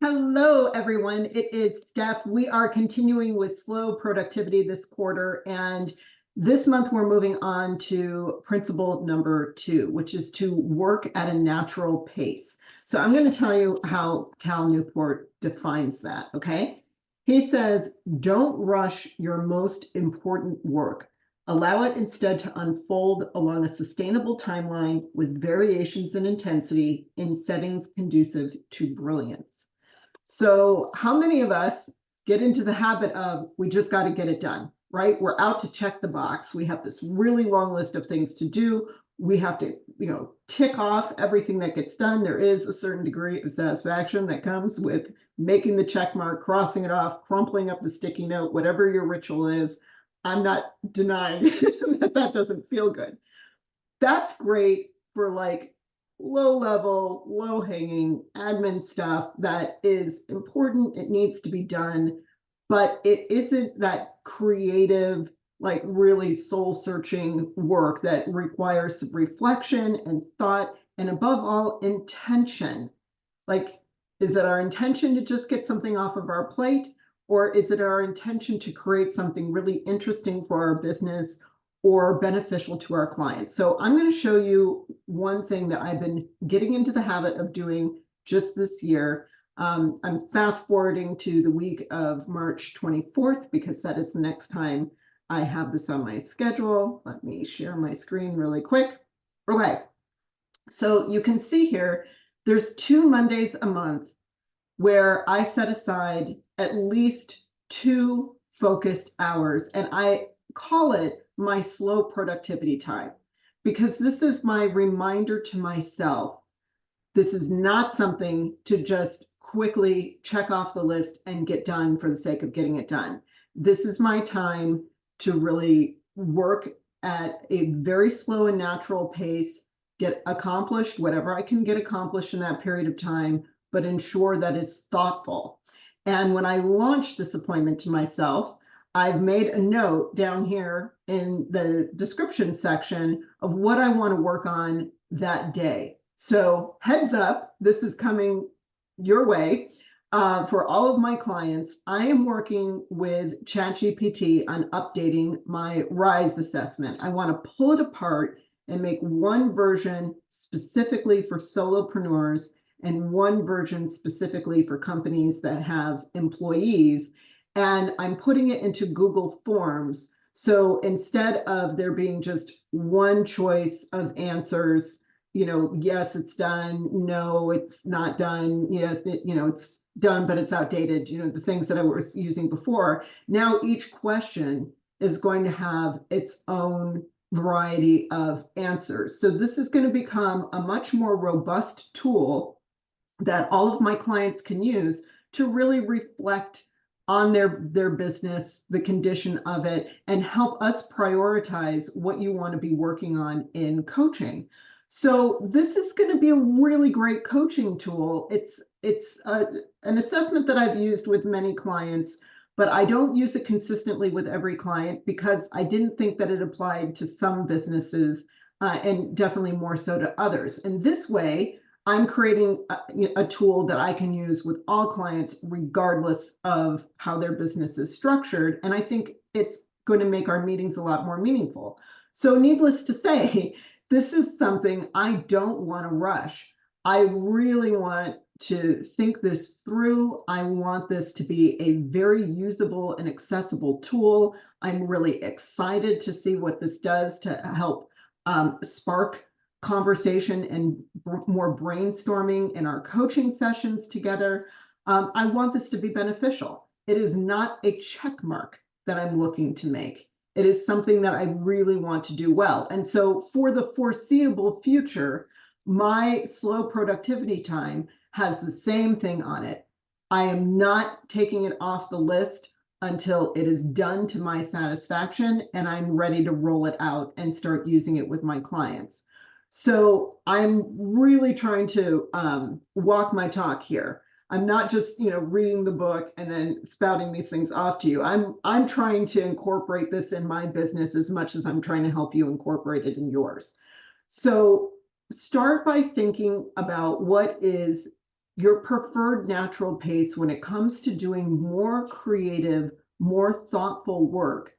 Hello, everyone. It is Steph. We are continuing with slow productivity this quarter, and this month we're moving on to principle number 2, which is to work at a natural pace. So I'm going to tell you how Cal Newport defines that, okay? He says, don't rush your most important work. Allow it instead to unfold along a sustainable timeline with variations in intensity in settings conducive to brilliance. So how many of us get into the habit of we just got to get it done, right? We're out to check the box. We have this really long list of things to do. We have to, tick off everything that gets done. There is a certain degree of satisfaction that comes with making the check mark, crossing it off, crumpling up the sticky note, whatever your ritual is. I'm not denying that that doesn't feel good. That's great for like low level, low hanging admin stuff that is important. It needs to be done, but it isn't that creative, like really soul searching work that requires some reflection and thought, and above all, intention. Like, is it our intention to just get something off of our plate? Or is it our intention to create something really interesting for our business or beneficial to our clients? So I'm going to show you one thing that I've been getting into the habit of doing just this year. I'm fast forwarding to the week of March 24th because that is the next time I have this on my schedule. Let me share my screen really quick. Okay, so you can see here, there's 2 Mondays a month where I set aside at least 2 focused hours, and I call it my slow productivity time because this is my reminder to myself. This is not something to just quickly check off the list and get done for the sake of getting it done. This is my time to really work at a very slow and natural pace, get accomplished whatever I can get accomplished in that period of time, but ensure that it's thoughtful. And when I launched this appointment to myself, I've made a note down here in the description section of what I want to work on that day. So heads up, this is coming your way. For all of my clients, I am working with ChatGPT on updating my RISE assessment. I want to pull it apart and make one version specifically for solopreneurs and one version specifically for companies that have employees. And I'm putting it into Google Forms. So instead of there being just one choice of answers, yes, it's done. No, it's not done. Yes, it's done, but it's outdated. The things that I was using before. Now each question is going to have its own variety of answers. So this is going to become a much more robust tool that all of my clients can use to really reflect on their business, the condition of it, and help us prioritize what you want to be working on in coaching. So this is going to be a really great coaching tool. It's an assessment that I've used with many clients, but I don't use it consistently with every client because I didn't think that it applied to some businesses and definitely more so to others. And this way, I'm creating a tool that I can use with all clients, regardless of how their business is structured. And I think it's going to make our meetings a lot more meaningful. So needless to say, this is something I don't want to rush. I really want to think this through. I want this to be a very usable and accessible tool. I'm really excited to see what this does to help spark conversation and more brainstorming in our coaching sessions together. I want this to be beneficial. It is not a check mark that I'm looking to make. It is something that I really want to do well. And so for the foreseeable future, my slow productivity time has the same thing on it. I am not taking it off the list until it is done to my satisfaction and I'm ready to roll it out and start using it with my clients. So I'm really trying to walk my talk here. I'm not just reading the book and then spouting these things off to you. I'm trying to incorporate this in my business as much as I'm trying to help you incorporate it in yours. So start by thinking about what is your preferred natural pace when it comes to doing more creative, more thoughtful work.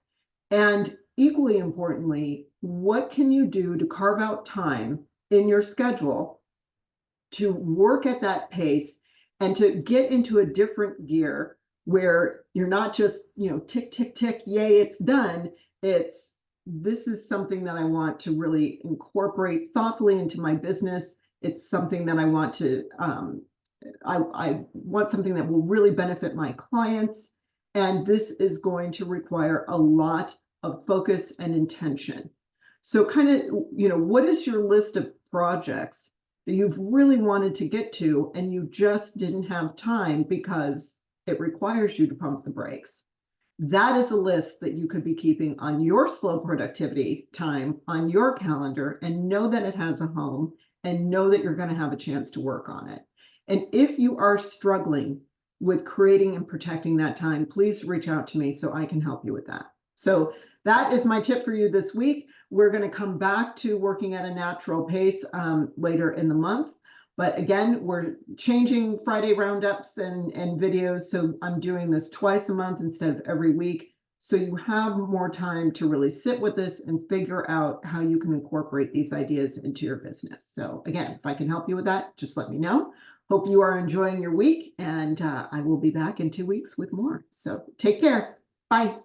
And equally importantly, what can you do to carve out time in your schedule to work at that pace and to get into a different gear where you're not just, tick, tick, tick, yay, it's done. It's, this is something that I want to really incorporate thoughtfully into my business. It's something that I want to, I want something that will really benefit my clients. And this is going to require a lot of focus and intention. So kind of, what is your list of projects that you've really wanted to get to and you just didn't have time because it requires you to pump the brakes? That is a list that you could be keeping on your slow productivity time on your calendar, and know that it has a home and know that you're going to have a chance to work on it. And if you are struggling with creating and protecting that time, please reach out to me so I can help you with that. So that is my tip for you this week. We're going to come back to working at a natural pace later in the month. But again, we're changing Friday roundups and videos. So I'm doing this twice a month instead of every week. So you have more time to really sit with this and figure out how you can incorporate these ideas into your business. So again, if I can help you with that, just let me know. Hope you are enjoying your week, and I will be back in 2 weeks with more. So take care. Bye.